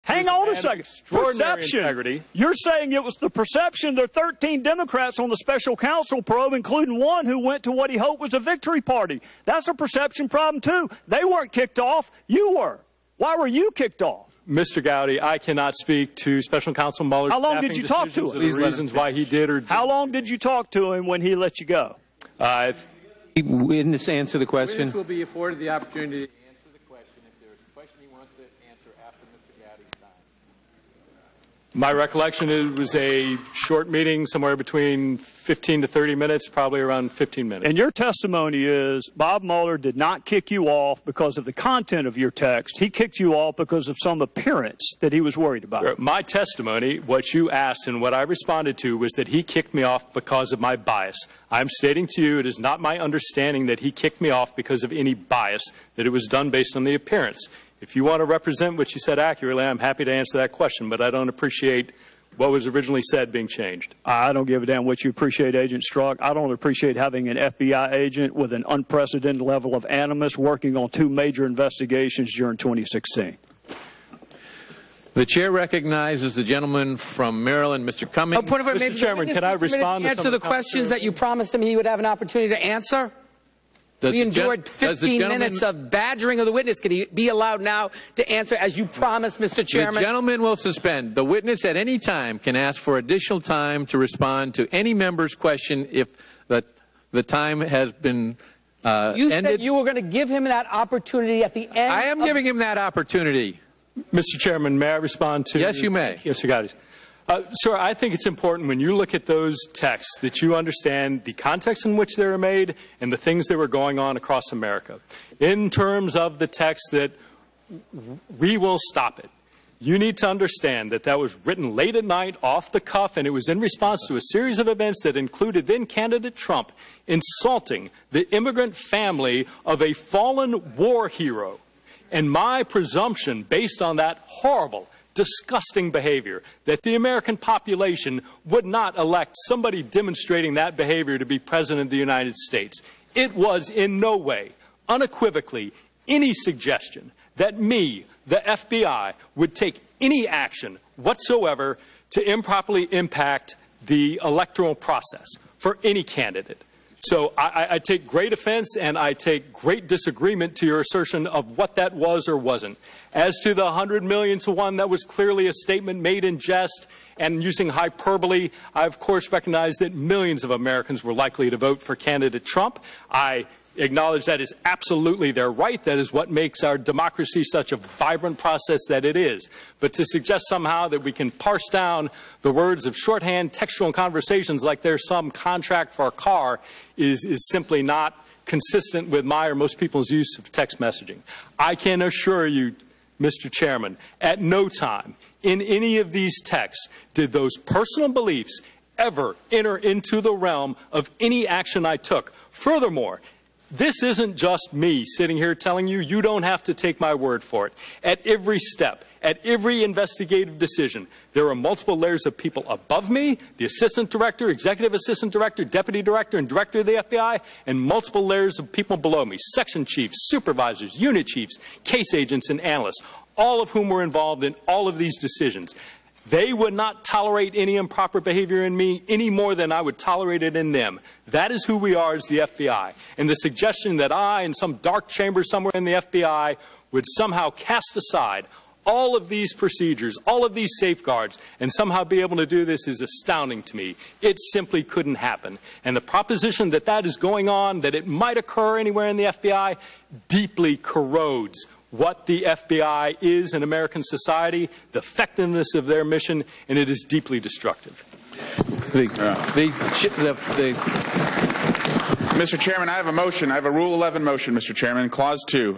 Hang on a second. Perception. Integrity. You're saying it was the perception. There are 13 Democrats on the special counsel probe, including one who went to what he hoped was a victory party. That's a perception problem, too. They weren't kicked off. You were. Why were you kicked off? Mr. Gowdy, I cannot speak to Special Counsel Mueller's How long did you talk to him? The reasons why he did or didn't. How long did you talk to him when he let you go? Witness, answer the question. Witness will be afforded the opportunity to answer the question if there is a question he wants to answer after Mr. Gowdy's time. My recollection, it was a short meeting, somewhere between 15 to 30 minutes, probably around 15 minutes. And your testimony is Bob Mueller did not kick you off because of the content of your text. He kicked you off because of some appearance that he was worried about. My testimony, what you asked and what I responded to, was that he kicked me off because of my bias. I'm stating to you it is not my understanding that he kicked me off because of any bias, that it was done based on the appearance. If you want to represent what you said accurately, I'm happy to answer that question, but I don't appreciate what was originally said being changed. I don't give a damn what you appreciate, Agent Strzok. I don't appreciate having an FBI agent with an unprecedented level of animus working on 2 major investigations during 2016. The chair recognizes the gentleman from Maryland, Mr. Cummings. Mr. Chairman, can I respond to answer the questions that you promised him he would have an opportunity to answer? We endured 15 minutes of badgering of the witness. Can he be allowed now to answer as you promised, Mr. Chairman? The gentleman will suspend. The witness at any time can ask for additional time to respond to any member's question if the time has been ended. You said you were going to give him that opportunity at the end. I am giving him that opportunity. Mr. Chairman, may I respond to... Yes, you may. Yes, Mr. Gowdy. Sir, I think it's important when you look at those texts that you understand the context in which they were made and the things that were going on across America. In terms of the text that we will stop it, you need to understand that that was written late at night, off the cuff, and it was in response to a series of events that included then-candidate Trump insulting the immigrant family of a fallen war hero. And my presumption, based on that horrible, disgusting behavior, that the American population would not elect somebody demonstrating that behavior to be President of the United States. It was in no way, unequivocally, any suggestion that me, the FBI, would take any action whatsoever to improperly impact the electoral process for any candidate. So I take great offense and I take great disagreement to your assertion of what that was or wasn't. As to the 100 million to 1, that was clearly a statement made in jest and using hyperbole. I, of course, recognize that millions of Americans were likely to vote for candidate Trump. I acknowledge that is absolutely their right. That is what makes our democracy such a vibrant process that it is. But to suggest somehow that we can parse down the words of shorthand textual conversations like there's some contract for a car is simply not consistent with my or most people's use of text messaging. I can assure you, Mr. Chairman, at no time in any of these texts did those personal beliefs ever enter into the realm of any action I took. Furthermore, this isn't just me sitting here telling you, you don't have to take my word for it. At every step, at every investigative decision, there are multiple layers of people above me, the assistant director, executive assistant director, deputy director, and director of the FBI, and multiple layers of people below me, section chiefs, supervisors, unit chiefs, case agents, and analysts, all of whom were involved in all of these decisions. They would not tolerate any improper behavior in me any more than I would tolerate it in them. That is who we are as the FBI. And the suggestion that I, in some dark chamber somewhere in the FBI, would somehow cast aside all of these procedures, all of these safeguards, and somehow be able to do this is astounding to me. It simply couldn't happen. And the proposition that that is going on, that it might occur anywhere in the FBI, deeply corrodes what the FBI is in American society, the effectiveness of their mission, and it is deeply destructive. Mr. Chairman, I have a motion. I have a Rule 11 motion, Mr. Chairman, Clause 2.